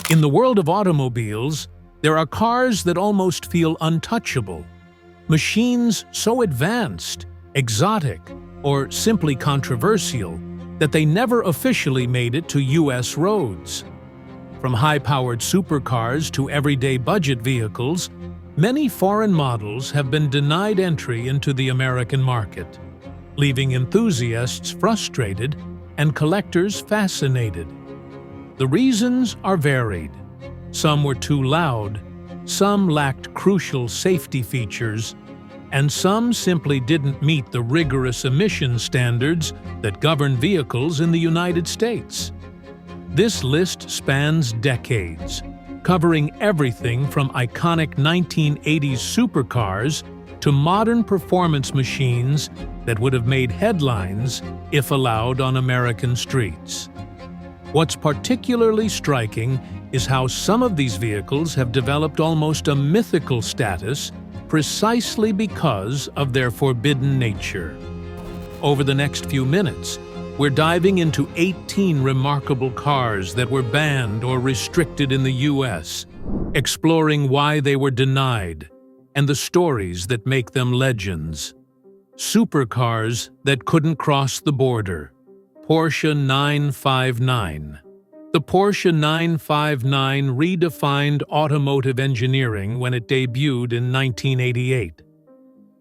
In the world of automobiles, there are cars that almost feel untouchable. Machines so advanced, exotic, or simply controversial that they never officially made it to U.S. roads. From high-powered supercars to everyday budget vehicles, many foreign models have been denied entry into the American market, leaving enthusiasts frustrated and collectors fascinated. The reasons are varied. Some were too loud, some lacked crucial safety features, and some simply didn't meet the rigorous emission standards that govern vehicles in the United States. This list spans decades, covering everything from iconic 1980s supercars to modern performance machines that would have made headlines if allowed on American streets. What's particularly striking is how some of these vehicles have developed almost a mythical status precisely because of their forbidden nature. Over the next few minutes, we're diving into 18 remarkable cars that were banned or restricted in the U.S., exploring why they were denied and the stories that make them legends. Supercars that couldn't cross the border. Porsche 959. The Porsche 959 redefined automotive engineering when it debuted in 1988.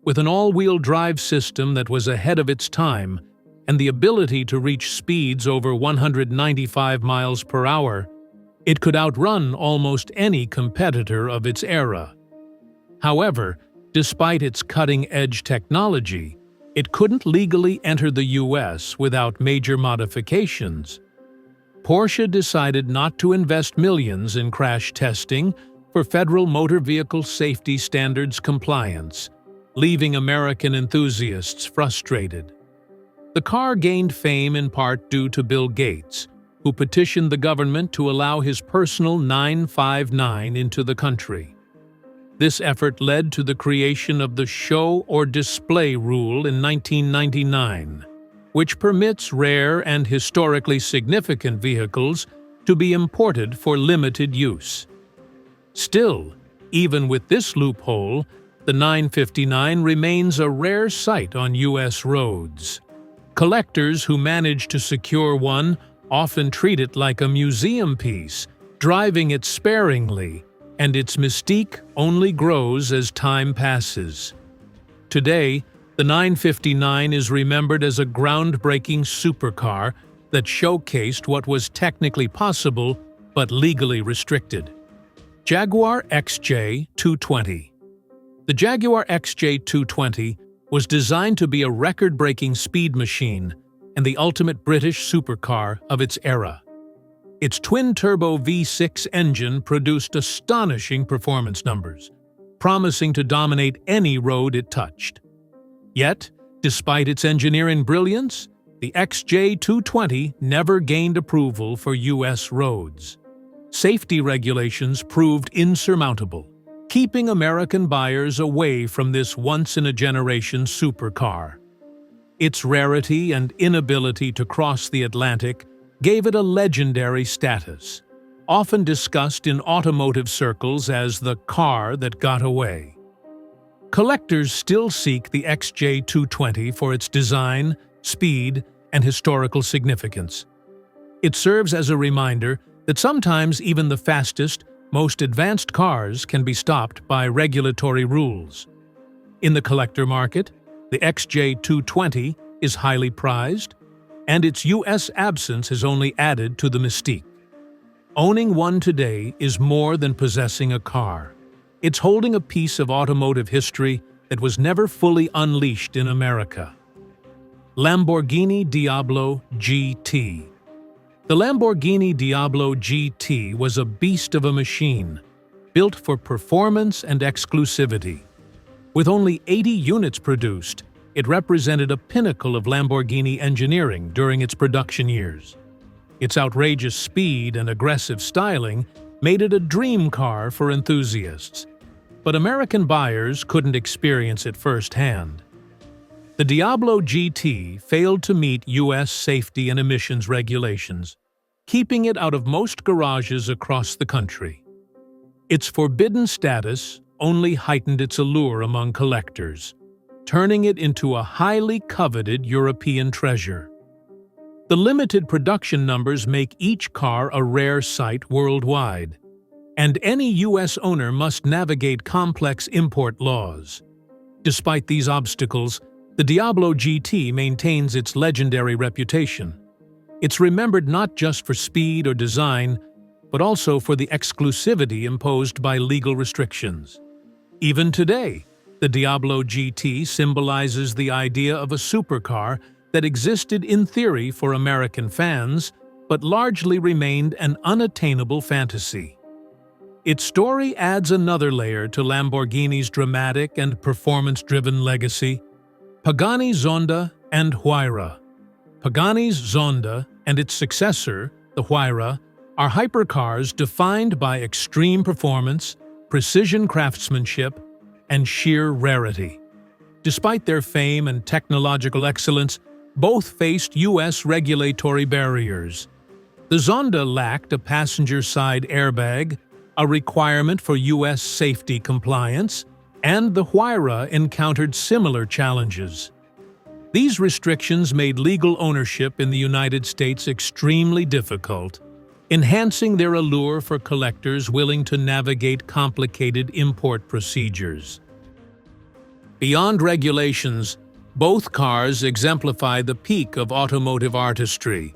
With an all-wheel drive system that was ahead of its time and the ability to reach speeds over 195 miles per hour, it could outrun almost any competitor of its era. However, despite its cutting-edge technology, it couldn't legally enter the U.S. without major modifications. Porsche decided not to invest millions in crash testing for federal motor vehicle safety standards compliance, leaving American enthusiasts frustrated. The car gained fame in part due to Bill Gates, who petitioned the government to allow his personal 959 into the country. This effort led to the creation of the Show or Display Rule in 1999, which permits rare and historically significant vehicles to be imported for limited use. Still, even with this loophole, the 959 remains a rare sight on U.S. roads. Collectors who manage to secure one often treat it like a museum piece, driving it sparingly, and its mystique only grows as time passes. Today, the 959 is remembered as a groundbreaking supercar that showcased what was technically possible but legally restricted. Jaguar XJ220. The Jaguar XJ220 was designed to be a record-breaking speed machine and the ultimate British supercar of its era. Its twin-turbo V6 engine produced astonishing performance numbers, promising to dominate any road it touched. Yet, despite its engineering brilliance, the XJ220 never gained approval for U.S. roads. Safety regulations proved insurmountable, keeping American buyers away from this once-in-a-generation supercar. Its rarity and inability to cross the Atlantic gave it a legendary status, often discussed in automotive circles as the car that got away. Collectors still seek the XJ220 for its design, speed, and historical significance. It serves as a reminder that sometimes even the fastest, most advanced cars can be stopped by regulatory rules. In the collector market, the XJ220 is highly prized, and its U.S. absence has only added to the mystique. Owning one today is more than possessing a car. It's holding a piece of automotive history that was never fully unleashed in America. Lamborghini Diablo GT. The Lamborghini Diablo GT was a beast of a machine, built for performance and exclusivity. With only 80 units produced, it represented a pinnacle of Lamborghini engineering during its production years. Its outrageous speed and aggressive styling made it a dream car for enthusiasts, but American buyers couldn't experience it firsthand. The Diablo GT failed to meet U.S. safety and emissions regulations, keeping it out of most garages across the country. Its forbidden status only heightened its allure among collectors, turning it into a highly coveted European treasure. The limited production numbers make each car a rare sight worldwide, and any U.S. owner must navigate complex import laws. Despite these obstacles, the Diablo GT maintains its legendary reputation. It's remembered not just for speed or design, but also for the exclusivity imposed by legal restrictions. Even today, the Diablo GT symbolizes the idea of a supercar that existed in theory for American fans, but largely remained an unattainable fantasy. Its story adds another layer to Lamborghini's dramatic and performance-driven legacy: Pagani Zonda and Huayra. Pagani's Zonda and its successor, the Huayra, are hypercars defined by extreme performance, precision craftsmanship, and sheer rarity. Despite their fame and technological excellence, both faced U.S. regulatory barriers. The Zonda lacked a passenger-side airbag, a requirement for U.S. safety compliance, and the Huayra encountered similar challenges. These restrictions made legal ownership in the United States extremely difficult, enhancing their allure for collectors willing to navigate complicated import procedures. Beyond regulations, both cars exemplify the peak of automotive artistry,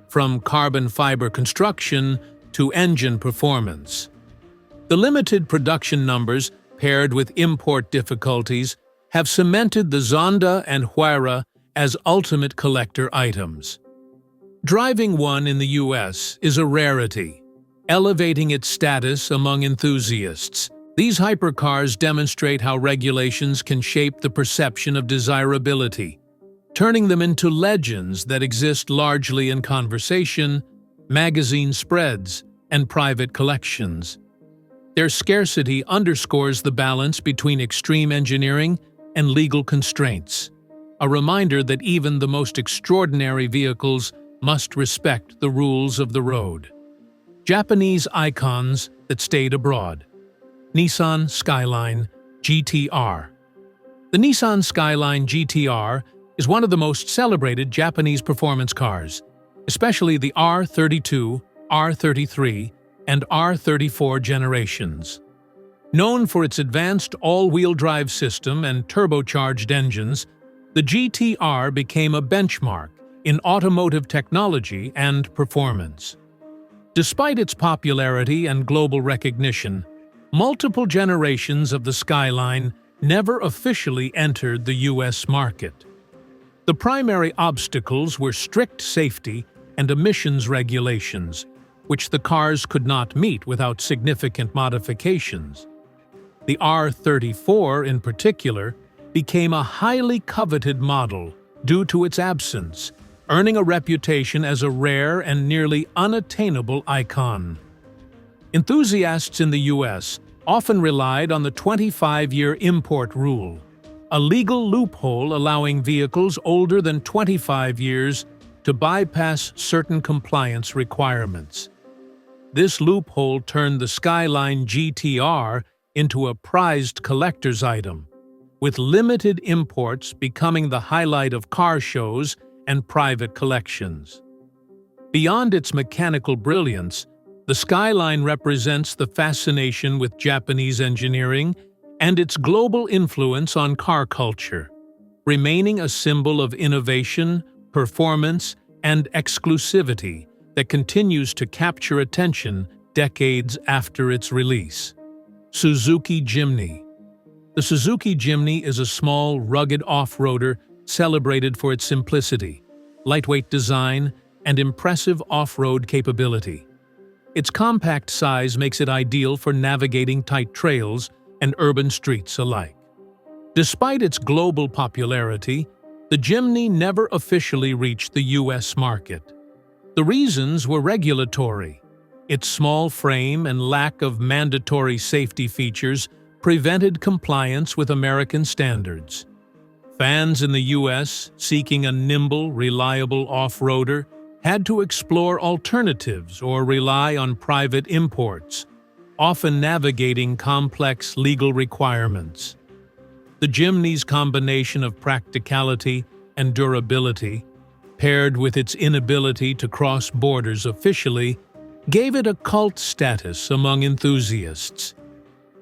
from carbon fiber construction to engine performance. The limited production numbers, paired with import difficulties, have cemented the Zonda and Huayra as ultimate collector items. Driving one in the U.S. is a rarity, elevating its status among enthusiasts. These hypercars demonstrate how regulations can shape the perception of desirability, turning them into legends that exist largely in conversation, magazine spreads, and private collections. Their scarcity underscores the balance between extreme engineering and legal constraints, a reminder that even the most extraordinary vehicles must respect the rules of the road. Japanese icons that stayed abroad. Nissan Skyline GT-R. The Nissan Skyline GT-R is one of the most celebrated Japanese performance cars, especially the R32, R33, and R34 generations. Known for its advanced all-wheel drive system and turbocharged engines, the GT-R became a benchmark in automotive technology and performance. Despite its popularity and global recognition, multiple generations of the Skyline never officially entered the U.S. market. The primary obstacles were strict safety and emissions regulations, which the cars could not meet without significant modifications. The R34, in particular, became a highly coveted model due to its absence, earning a reputation as a rare and nearly unattainable icon. Enthusiasts in the U.S. often relied on the 25-year import rule, a legal loophole allowing vehicles older than 25 years to bypass certain compliance requirements. This loophole turned the Skyline GT-R into a prized collector's item, with limited imports becoming the highlight of car shows and private collections. Beyond its mechanical brilliance, the Skyline represents the fascination with Japanese engineering and its global influence on car culture, remaining a symbol of innovation, performance, and exclusivity that continues to capture attention decades after its release. Suzuki Jimny. The Suzuki Jimny is a small, rugged off-roader celebrated for its simplicity, lightweight design, and impressive off-road capability. Its compact size makes it ideal for navigating tight trails and urban streets alike. Despite its global popularity, the Jimny never officially reached the U.S. market. The reasons were regulatory. Its small frame and lack of mandatory safety features prevented compliance with American standards. Fans in the U.S. seeking a nimble, reliable off-roader had to explore alternatives or rely on private imports, often navigating complex legal requirements. The Jimny's combination of practicality and durability, paired with its inability to cross borders officially, gave it a cult status among enthusiasts.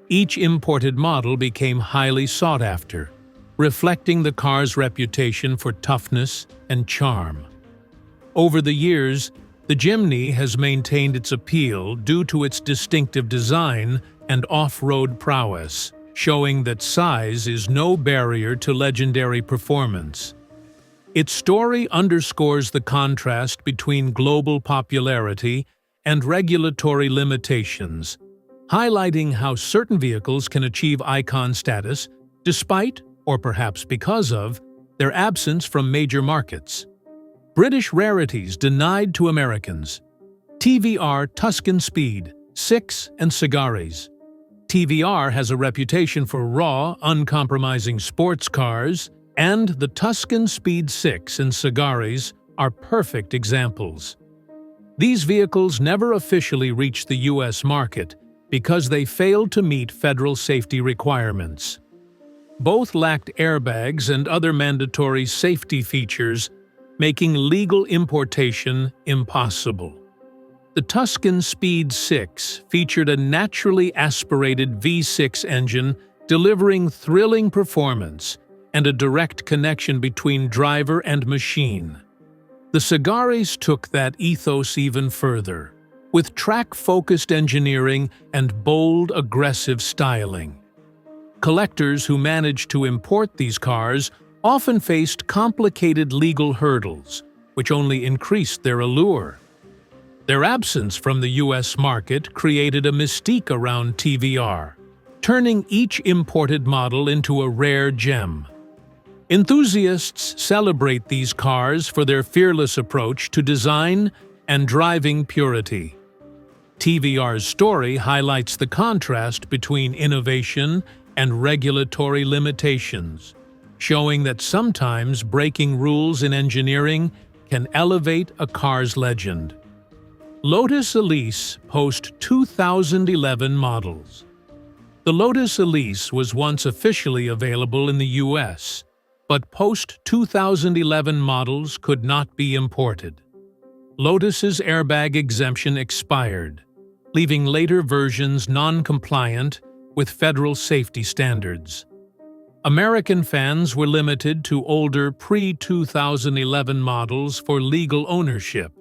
Each imported model became highly sought after, reflecting the car's reputation for toughness and charm. Over the years, the Jimny has maintained its appeal due to its distinctive design and off-road prowess, showing that size is no barrier to legendary performance. Its story underscores the contrast between global popularity and regulatory limitations, highlighting how certain vehicles can achieve icon status despite, or perhaps because of, their absence from major markets. British rarities denied to Americans. TVR Tuscan Speed 6 and Sagaris. TVR has a reputation for raw, uncompromising sports cars, and the Tuscan Speed 6 and Sagaris are perfect examples. These vehicles never officially reached the U.S. market because they failed to meet federal safety requirements. Both lacked airbags and other mandatory safety features, making legal importation impossible. The Tuscan Speed 6 featured a naturally aspirated V6 engine delivering thrilling performance and a direct connection between driver and machine. The Sagaris took that ethos even further, with track-focused engineering and bold, aggressive styling. Collectors who managed to import these cars often faced complicated legal hurdles, which only increased their allure. Their absence from the U.S. market created a mystique around TVR, turning each imported model into a rare gem. Enthusiasts celebrate these cars for their fearless approach to design and driving purity. TVR's story highlights the contrast between innovation and regulatory limitations, showing that sometimes breaking rules in engineering can elevate a car's legend. Lotus Elise post-2011 models. The Lotus Elise was once officially available in the U.S., but post-2011 models could not be imported. Lotus's airbag exemption expired, leaving later versions non-compliant with federal safety standards. American fans were limited to older pre-2011 models for legal ownership.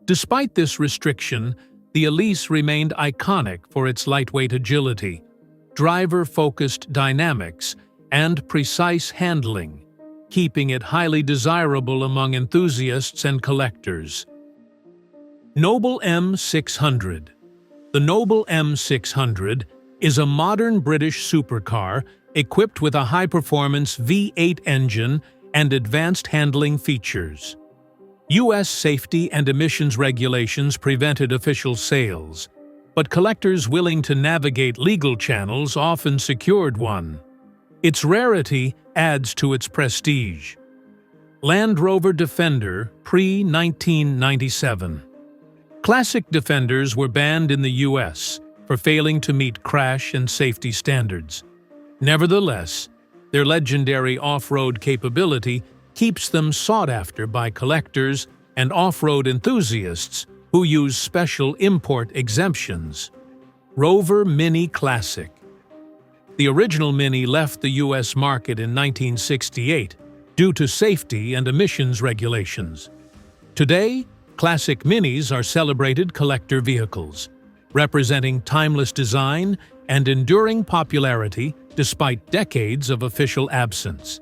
Despite this restriction, the Elise remained iconic for its lightweight agility, driver-focused dynamics, and precise handling, keeping it highly desirable among enthusiasts and collectors. Noble M600. The Noble M600 is a modern British supercar equipped with a high-performance V8 engine and advanced handling features. U.S. safety and emissions regulations prevented official sales, but collectors willing to navigate legal channels often secured one. Its rarity adds to its prestige. Land Rover Defender pre-1997. Classic Defenders were banned in the U.S. for failing to meet crash and safety standards. Nevertheless, their legendary off-road capability keeps them sought after by collectors and off-road enthusiasts who use special import exemptions. Rover Mini Classic. The original Mini left the U.S. market in 1968 due to safety and emissions regulations. Today, Classic Minis are celebrated collector vehicles, representing timeless design and enduring popularity despite decades of official absence.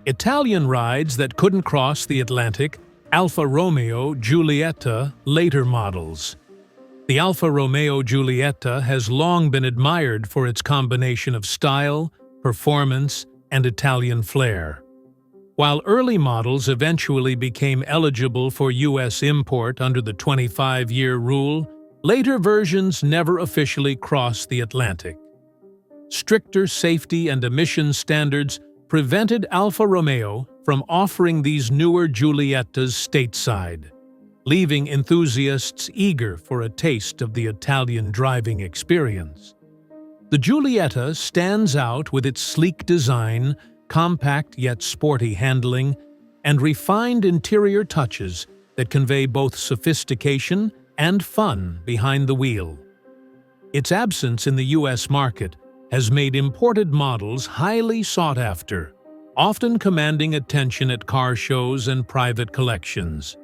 Italian rides that couldn't cross the Atlantic, Alfa Romeo Giulietta later models. The Alfa Romeo Giulietta has long been admired for its combination of style, performance, and Italian flair. While early models eventually became eligible for U.S. import under the 25-year rule, later versions never officially crossed the Atlantic. Stricter safety and emissions standards prevented Alfa Romeo from offering these newer Giuliettas stateside, leaving enthusiasts eager for a taste of the Italian driving experience. The Giulietta stands out with its sleek design, compact yet sporty handling, and refined interior touches that convey both sophistication and fun behind the wheel. Its absence in the U.S. market has made imported models highly sought after, often commanding attention at car shows and private collections.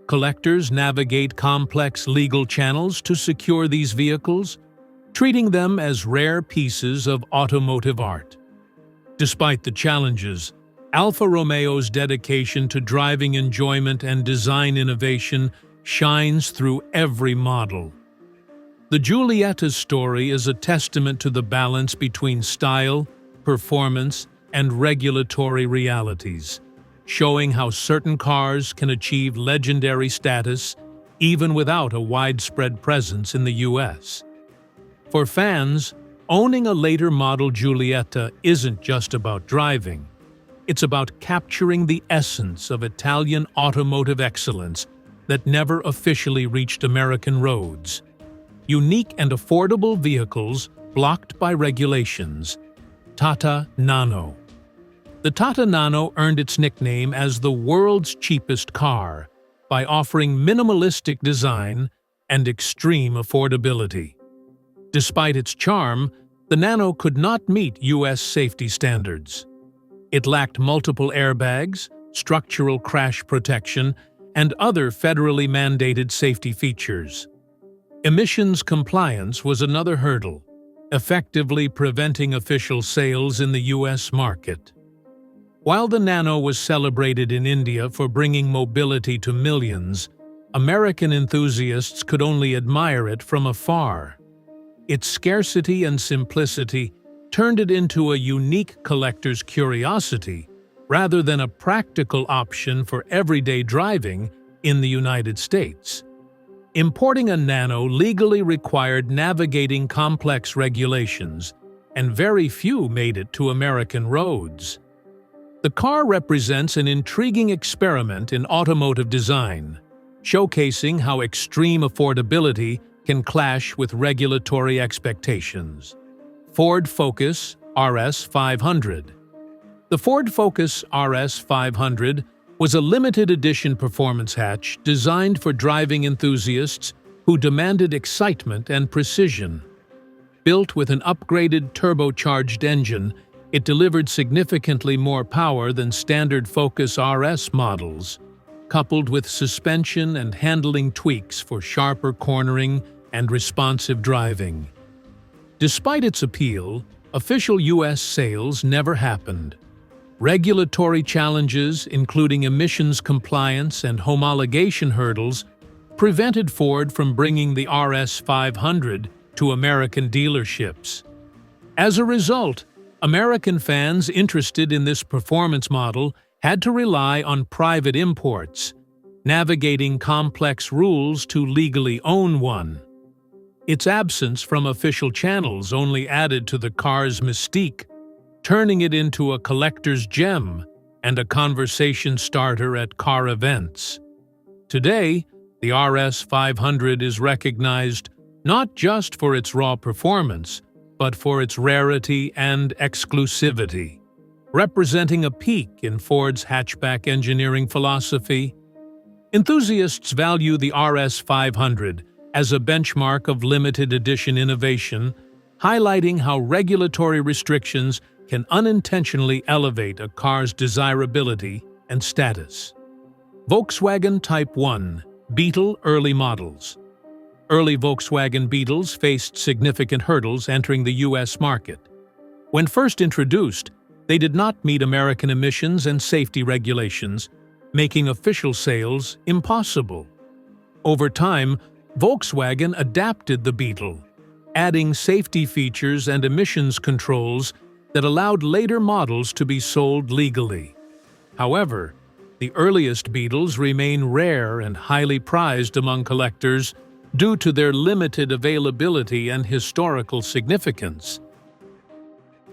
Collectors navigate complex legal channels to secure these vehicles, treating them as rare pieces of automotive art. Despite the challenges, Alfa Romeo's dedication to driving enjoyment and design innovation shines through every model. The Giulietta's story is a testament to the balance between style, performance, and regulatory realities, showing how certain cars can achieve legendary status even without a widespread presence in the U.S. For fans, owning a later model Giulietta isn't just about driving. It's about capturing the essence of Italian automotive excellence that never officially reached American roads. Unique and affordable vehicles blocked by regulations. Tata Nano. The Tata Nano earned its nickname as the world's cheapest car by offering minimalistic design and extreme affordability. Despite its charm, the Nano could not meet U.S. safety standards. It lacked multiple airbags, structural crash protection, and other federally mandated safety features. Emissions compliance was another hurdle, effectively preventing official sales in the U.S. market. While the Nano was celebrated in India for bringing mobility to millions, American enthusiasts could only admire it from afar. Its scarcity and simplicity turned it into a unique collector's curiosity rather than a practical option for everyday driving in the United States. Importing a Nano legally required navigating complex regulations, and very few made it to American roads. The car represents an intriguing experiment in automotive design, showcasing how extreme affordability can clash with regulatory expectations. Ford Focus RS 500. The Ford Focus RS 500 was a limited edition performance hatch designed for driving enthusiasts who demanded excitement and precision. Built with an upgraded turbocharged engine, it delivered significantly more power than standard Focus RS models, coupled with suspension and handling tweaks for sharper cornering and responsive driving. Despite its appeal, official U.S. sales never happened. Regulatory challenges, including emissions compliance and homologation hurdles, prevented Ford from bringing the RS 500 to American dealerships. As a result, American fans interested in this performance model had to rely on private imports, navigating complex rules to legally own one. Its absence from official channels only added to the car's mystique, turning it into a collector's gem and a conversation starter at car events. Today, the RS 500 is recognized not just for its raw performance, but for its rarity and exclusivity. Representing a peak in Ford's hatchback engineering philosophy, enthusiasts value the RS 500 as a benchmark of limited edition innovation, highlighting how regulatory restrictions can unintentionally elevate a car's desirability and status. Volkswagen Type 1 Beetle early models. Early Volkswagen Beetles faced significant hurdles entering the U.S. market. When first introduced, they did not meet American emissions and safety regulations, making official sales impossible. Over time, Volkswagen adapted the Beetle, adding safety features and emissions controls that allowed later models to be sold legally. However, the earliest Beetles remain rare and highly prized among collectors due to their limited availability and historical significance.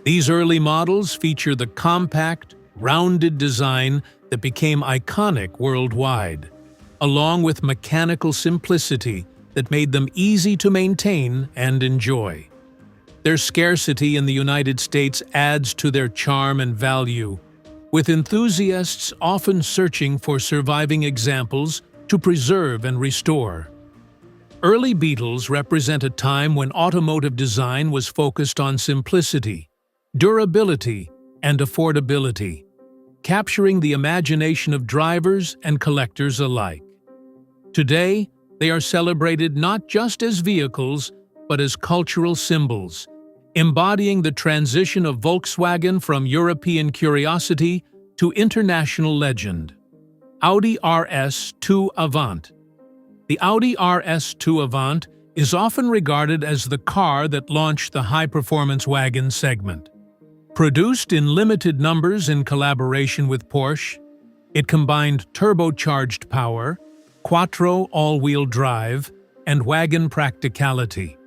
These early models feature the compact, rounded design that became iconic worldwide, along with mechanical simplicity that made them easy to maintain and enjoy. Their scarcity in the United States adds to their charm and value, with enthusiasts often searching for surviving examples to preserve and restore. Early Beetles represent a time when automotive design was focused on simplicity, durability, and affordability, capturing the imagination of drivers and collectors alike. Today, they are celebrated not just as vehicles, but as cultural symbols, embodying the transition of Volkswagen from European curiosity to international legend. Audi RS2 Avant. The Audi RS2 Avant is often regarded as the car that launched the high-performance wagon segment. Produced in limited numbers in collaboration with Porsche, it combined turbocharged power, quattro all-wheel drive, and wagon practicality.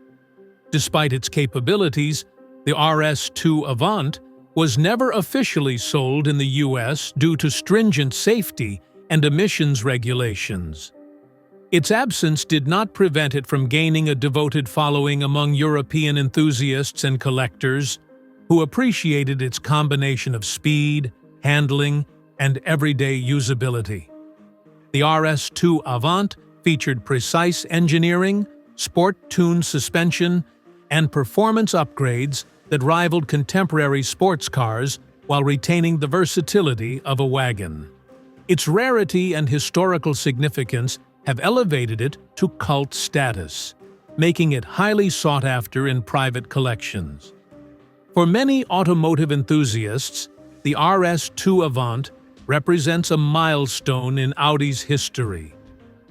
Despite its capabilities, the RS2 Avant was never officially sold in the US due to stringent safety and emissions regulations. Its absence did not prevent it from gaining a devoted following among European enthusiasts and collectors who appreciated its combination of speed, handling, and everyday usability. The RS2 Avant featured precise engineering, sport-tuned suspension, and performance upgrades that rivaled contemporary sports cars while retaining the versatility of a wagon. Its rarity and historical significance have elevated it to cult status, making it highly sought after in private collections. For many automotive enthusiasts, the RS2 Avant represents a milestone in Audi's history,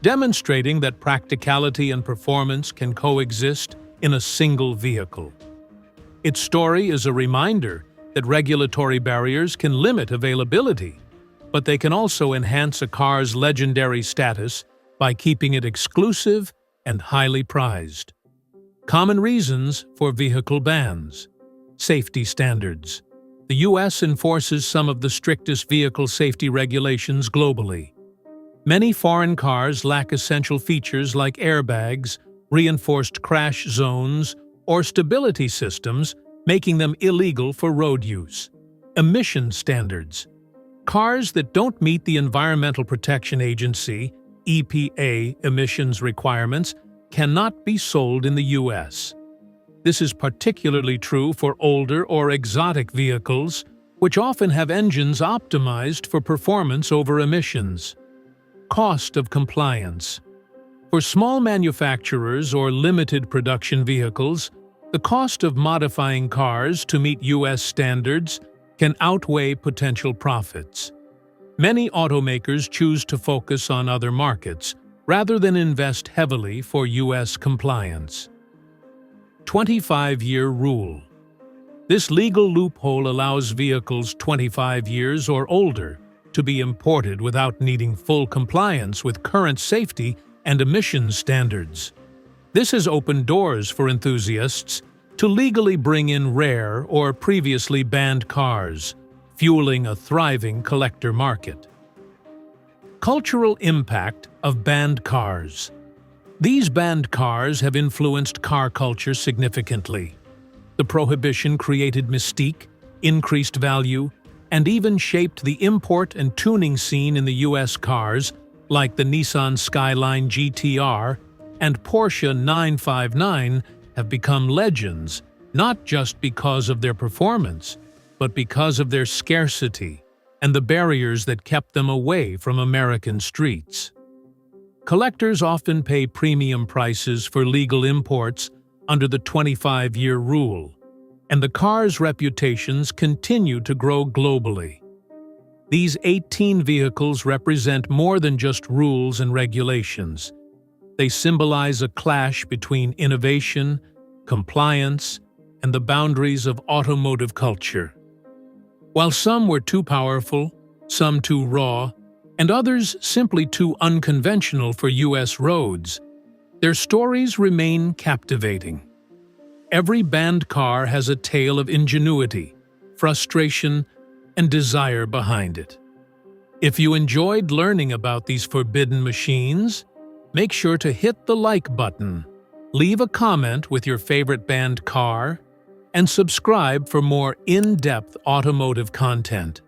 demonstrating that practicality and performance can coexist in a single vehicle. Its story is a reminder that regulatory barriers can limit availability, but they can also enhance a car's legendary status by keeping it exclusive and highly prized. Common reasons for vehicle bans. Safety standards. The U.S. enforces some of the strictest vehicle safety regulations globally. Many foreign cars lack essential features like airbags, reinforced crash zones, or stability systems, making them illegal for road use. Emission standards. Cars that don't meet the Environmental Protection Agency (EPA) emissions requirements cannot be sold in the U.S. This is particularly true for older or exotic vehicles, which often have engines optimized for performance over emissions. Cost of compliance. For small manufacturers or limited production vehicles, the cost of modifying cars to meet U.S. standards can outweigh potential profits. Many automakers choose to focus on other markets rather than invest heavily for U.S. compliance. 25-year rule. This legal loophole allows vehicles 25 years or older to be imported without needing full compliance with current safety and emissions standards. This has opened doors for enthusiasts to legally bring in rare or previously banned cars, fueling a thriving collector market. Cultural impact of banned cars. These banned cars have influenced car culture significantly. The prohibition created mystique, increased value, and even shaped the import and tuning scene in the U.S. cars like the Nissan Skyline GT-R and Porsche 959 have become legends, not just because of their performance, but because of their scarcity and the barriers that kept them away from American streets. Collectors often pay premium prices for legal imports under the 25-year rule, and the cars' reputations continue to grow globally. These 18 vehicles represent more than just rules and regulations. They symbolize a clash between innovation, compliance, and the boundaries of automotive culture. While some were too powerful, some too raw, and others simply too unconventional for U.S. roads, their stories remain captivating. Every banned car has a tale of ingenuity, frustration, and desire behind it. If you enjoyed learning about these forbidden machines, make sure to hit the like button, leave a comment with your favorite banned car, and subscribe for more in-depth automotive content.